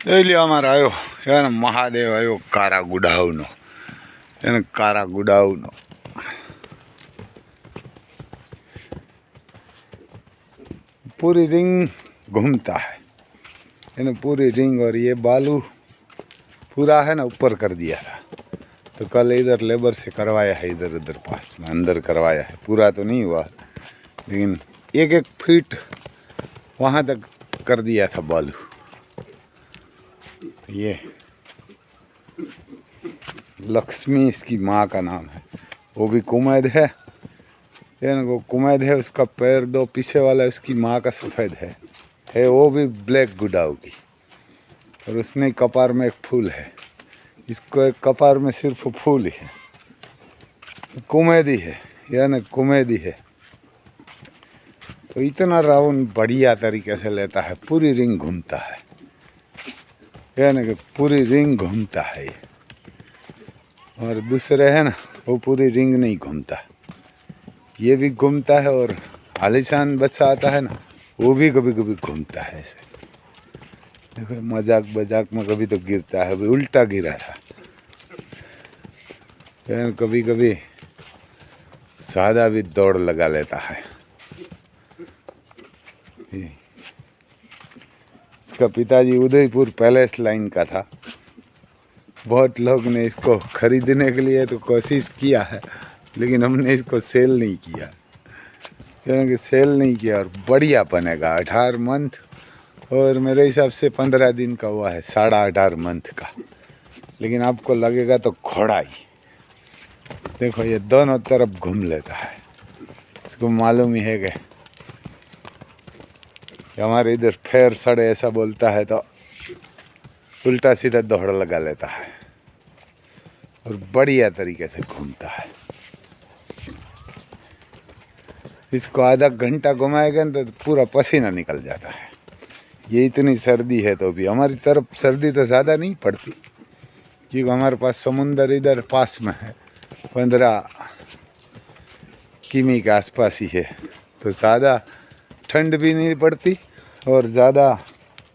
એટલે અમારે આવ્યો એને મહાદેવ આવ્યો કારા ગુડાવનો એને कारा गुड़ावनो पूरी रिंग घूमता है यानी पूरी रिंग। और ये बालू पूरा है ना ऊपर कर दिया था, तो कल इधर लेबर से करवाया है, इधर उधर पास में अंदर करवाया है। पूरा तो नहीं हुआ लेकिन एक एक फीट वहाँ तक कर दिया था बालू। ये लक्ष्मी इसकी माँ का नाम है, वो भी कुमैद है, वो कुमैद है। उसका पैर दो पीछे वाला उसकी माँ का सफ़ेद है वो भी ब्लैक गुडाऊ की। और उसने कपार में एक फूल है, इसको एक कपार में सिर्फ फूल ही है, कुमैदी है यानी कुमैदी है। तो इतना राउंड बढ़िया तरीके से लेता है, पूरी रिंग घूमता है यानी कि पूरी रिंग घूमता है। और दूसरे है ना वो पूरी रिंग नहीं घूमता, ये भी घूमता है। और आलिशान बच्चा आता है ना वो भी कभी कभी घूमता है ऐसे। देखो मजाक मजाक में कभी तो गिरता है, अभी उल्टा गिरा था। कभी कभी सादा भी दौड़ लगा लेता है। इसका पिताजी उदयपुर पैलेस लाइन का था। बहुत लोग ने इसको खरीदने के लिए तो कोशिश किया है, लेकिन हमने इसको सेल नहीं किया, यानी सेल नहीं किया। और बढ़िया बनेगा 18 मंथ, और मेरे हिसाब से 15 दिन का हुआ है, 18.5 मंथ का। लेकिन आपको लगेगा तो घोड़ा ही। देखो ये दोनों तरफ घूम लेता है, इसको मालूम ही है कि हमारे इधर फेर सड़े ऐसा बोलता है, तो उल्टा सीधा दौड़ लगा लेता है और बढ़िया तरीके से घूमता है। इसको आधा घंटा घुमाएगा ना तो पूरा पसीना निकल जाता है। ये इतनी सर्दी है तो भी हमारी तरफ सर्दी तो ज़्यादा नहीं पड़ती, क्योंकि हमारे पास समुंदर इधर पास में है, 15 किमी के आसपास ही है, तो ज़्यादा ठंड भी नहीं पड़ती और ज़्यादा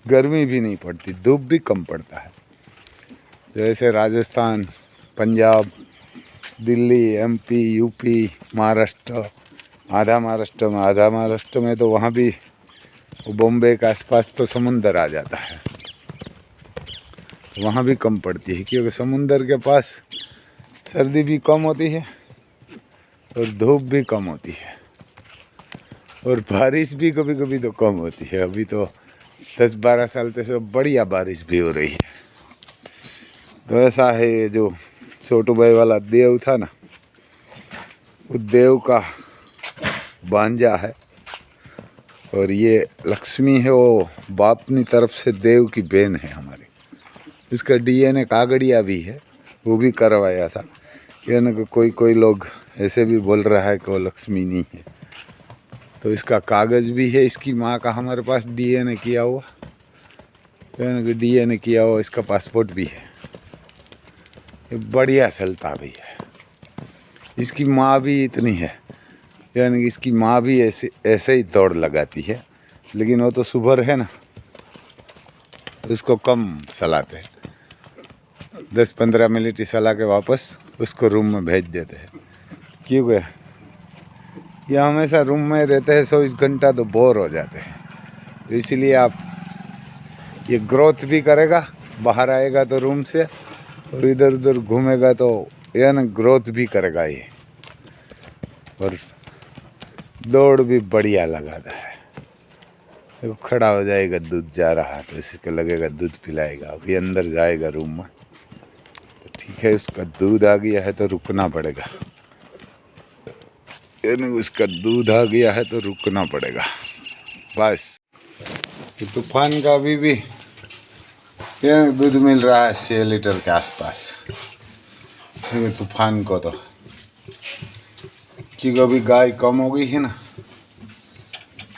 गर्मी भी नहीं पड़ती, धूप भी कम पड़ता है। जैसे राजस्थान, पंजाब, दिल्ली, एमपी, यूपी, महाराष्ट्र, आधा महाराष्ट्र में तो वहाँ भी बॉम्बे के आसपास तो समुंदर आ जाता है, वहाँ भी कम पड़ती है, क्योंकि समुंदर के पास सर्दी भी कम होती है और धूप भी कम होती है, और बारिश भी कभी कभी तो कम होती है। अभी तो 10-12 साल से बढ़िया बारिश भी हो रही है। तो ऐसा है, ये जो छोटू भाई वाला देव था ना, वो देव का भांजा है। और ये लक्ष्मी है, वो बापनी तरफ से देव की बहन है हमारी। इसका DNA कागड़िया भी है, वो भी करवाया था। यानी कि कोई लोग ऐसे भी बोल रहा है कि वो लक्ष्मी नहीं है, तो इसका कागज़ भी है इसकी माँ का हमारे पास DNA किया हुआ, यानी कि DNA किया हुआ इसका पासपोर्ट भी है। ये बढ़िया चलता भी है। इसकी माँ भी इतनी है, यानी कि इसकी माँ भी ऐसे ही दौड़ लगाती है, लेकिन वो तो सुबह है ना, उसको कम सलाते हैं, 10-15 मिनट ही सला के वापस उसको रूम में भेज देते हैं। क्योंकि ये हमेशा रूम में रहते हैं 24 घंटा, तो बोर हो जाते हैं। तो इसीलिए आप ये ग्रोथ भी करेगा, बाहर आएगा तो रूम से, और इधर उधर घूमेगा तो यानी ग्रोथ भी करेगा ये, और दौड़ भी बढ़िया लगाता है। वो खड़ा हो जाएगा, दूध जा रहा है तो इसको लगेगा दूध पिलाएगा। अभी अंदर जाएगा रूम में, तो ठीक है, उसका दूध आ गया है तो रुकना पड़ेगा, यानी उसका दूध आ गया है तो रुकना पड़ेगा बस। तूफान का अभी भी दूध मिल रहा है 6 लीटर के आसपास। तूफान को तो क्योंकि अभी गाय कम हो गई है ना,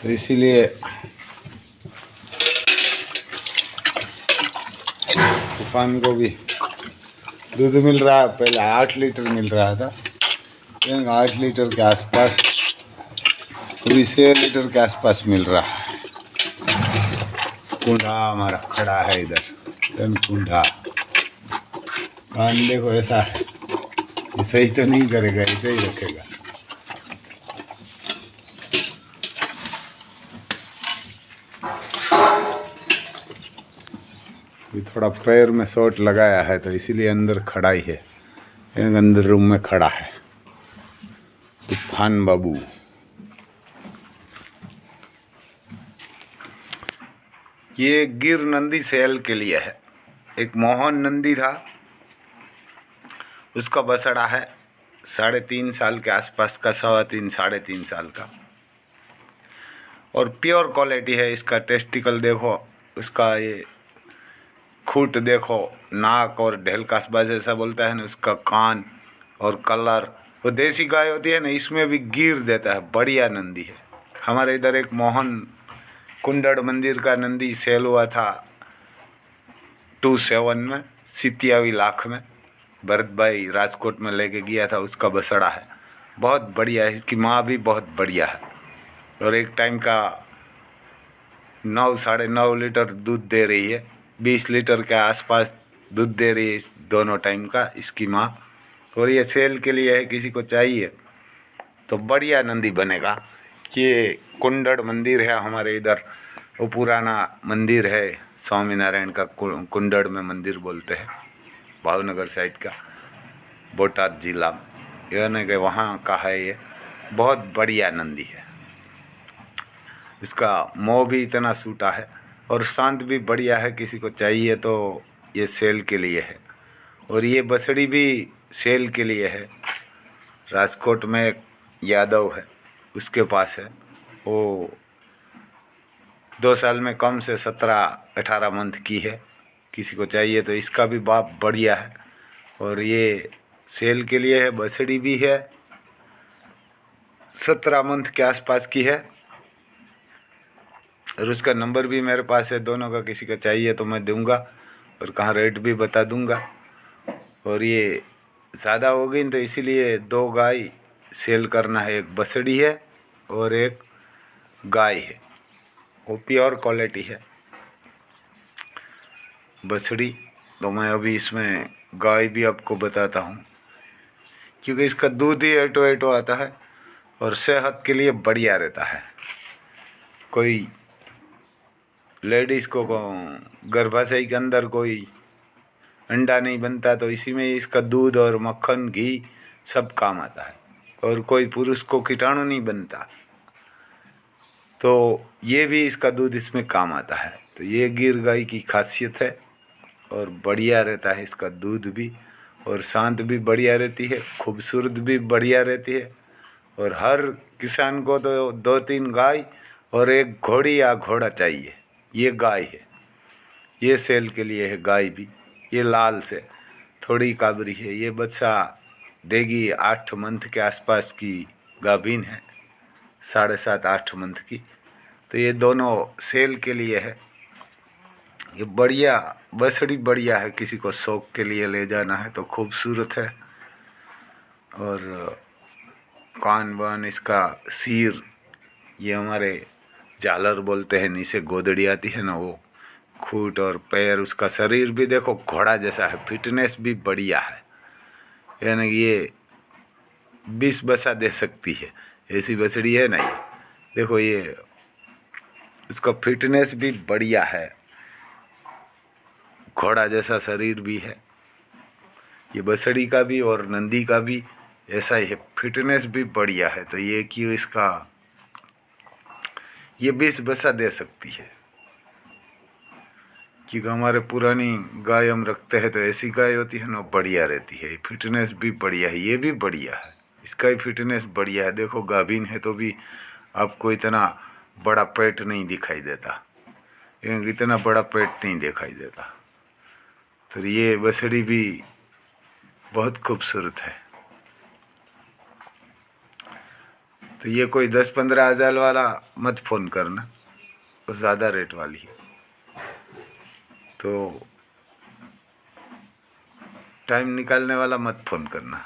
तो इसीलिए तूफान को भी दूध मिल रहा है। पहले 8 लीटर मिल रहा था, 8 लीटर के आसपास, अभी 6 लीटर के आसपास मिल रहा है। कुंडा हमारा खड़ा है इधर, कुंडा कान देखो ऐसा है, ये सही तो नहीं करेगा, ऐसे ही रखेगा। ये थोड़ा पैर में शॉट लगाया है तो इसीलिए अंदर खड़ा ही है, अंदर रूम में खड़ा है तूफान बाबू। ये गिर नंदी सेल के लिए है। एक मोहन नंदी था, उसका बछड़ा है 3.5 साल के आसपास का, 3.25 3.5 साल का, और प्योर क्वालिटी है। इसका टेस्टिकल देखो, उसका ये खूट देखो, नाक और ढेल कास्बा जैसा बोलता है ना, उसका कान और कलर, वो देसी गाय होती है ना, इसमें भी गिर देता है। बढ़िया नंदी है। हमारे इधर एक मोहन कुंडड़ मंदिर का नंदी सेल हुआ था 27 में, 87 लाख में। भरत भाई राजकोट में लेके गया था, उसका बछड़ा है, बहुत बढ़िया है। इसकी माँ भी बहुत बढ़िया है और एक टाइम का 9 साढ़े 9 लीटर दूध दे रही है, 20 लीटर के आसपास दूध दे रही है दोनों टाइम का इसकी माँ। और ये सेल के लिए है, किसी को चाहिए तो बढ़िया नंदी बनेगा। ये कुंडड़ मंदिर है हमारे इधर, वो पुराना मंदिर है स्वामीनारायण का, कुंडड़ में मंदिर बोलते हैं, भावनगर साइड का, बोटाद जिला में, यानी कि वहाँ का है। ये बहुत बढ़िया नंदी है। इसका मोह भी इतना सूटा है और शांत भी बढ़िया है, किसी को चाहिए तो ये सेल के लिए है। और ये बछड़ी भी सेल के लिए है। राजकोट में एक यादव है, उसके पास है, वो 2 साल में कम से 17-18 मंथ की है। किसी को चाहिए तो इसका भी बाप बढ़िया है और ये सेल के लिए है। बछड़ी भी है, 17 मंथ के आसपास की है और उसका नंबर भी मेरे पास है दोनों का। किसी का चाहिए तो मैं दूंगा और कहाँ रेट भी बता दूंगा। और ये ज़्यादा हो गई तो इसीलिए 2 गाय सेल करना है, एक बछड़ी है और एक गाय है, वो प्योर क्वालिटी है बछड़ी। तो मैं अभी इसमें गाय भी आपको बताता हूँ, क्योंकि इसका दूध ही एटो एटो आता है और सेहत के लिए बढ़िया रहता है। कोई लेडीज़ को गर्भाशय के अंदर कोई अंडा नहीं बनता तो इसी में इसका दूध और मक्खन घी सब काम आता है। और कोई पुरुष को कीटाणु नहीं बनता तो ये भी इसका दूध इसमें काम आता है। तो ये गिर गाय की खासियत है और बढ़िया रहता है इसका दूध भी, और शांत भी बढ़िया रहती है, खूबसूरत भी बढ़िया रहती है। और हर किसान को तो 2-3 गाय और एक घोड़ी या घोड़ा चाहिए। ये गाय है, ये सेल के लिए है गाय भी। ये लाल से थोड़ी काबरी है, ये बच्चा देगी 8 मंथ के आसपास की गाभिन है, 7.5-8 मंथ की। तो ये दोनों सेल के लिए है। ये बढ़िया बछड़ी बढ़िया है, किसी को शौक के लिए ले जाना है तो खूबसूरत है। और कान वान इसका सिर, ये हमारे झालर बोलते हैं, नीचे गोदड़ी आती है ना, वो खूट और पैर, उसका शरीर भी देखो घोड़ा जैसा है, फिटनेस भी बढ़िया है। यानी कि ये 20 बच्चा दे सकती है, ऐसी बछड़ी है ना ये। देखो ये उसका फिटनेस भी बढ़िया है, घोड़ा जैसा शरीर भी है। ये बछड़ी का भी और नंदी का भी ऐसा ही है, फिटनेस भी बढ़िया है। तो ये क्यों इसका ये 20 बच्चा दे सकती है, क्योंकि हमारे पुरानी गाय हम रखते हैं तो ऐसी गाय होती है ना, बढ़िया रहती है। फिटनेस भी बढ़िया है, ये भी बढ़िया है, इसका ही फिटनेस बढ़िया है। देखो गाभिन है तो भी आपको इतना बड़ा पेट नहीं दिखाई देता, इतना बड़ा पेट नहीं दिखाई देता। तो ये बछड़ी भी बहुत खूबसूरत है। तो ये कोई 10-15 हज़ार वाला मत फ़ोन करना, वो ज़्यादा रेट वाली है। तो टाइम निकालने वाला मत फ़ोन करना,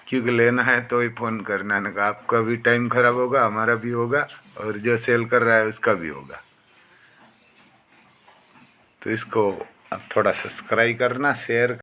क्योंकि लेना है तो ही फ़ोन करना, ना आपका भी टाइम ख़राब होगा, हमारा भी होगा, और जो सेल कर रहा है उसका भी होगा। तो इसको आप थोड़ा सब्सक्राइब करना, शेयर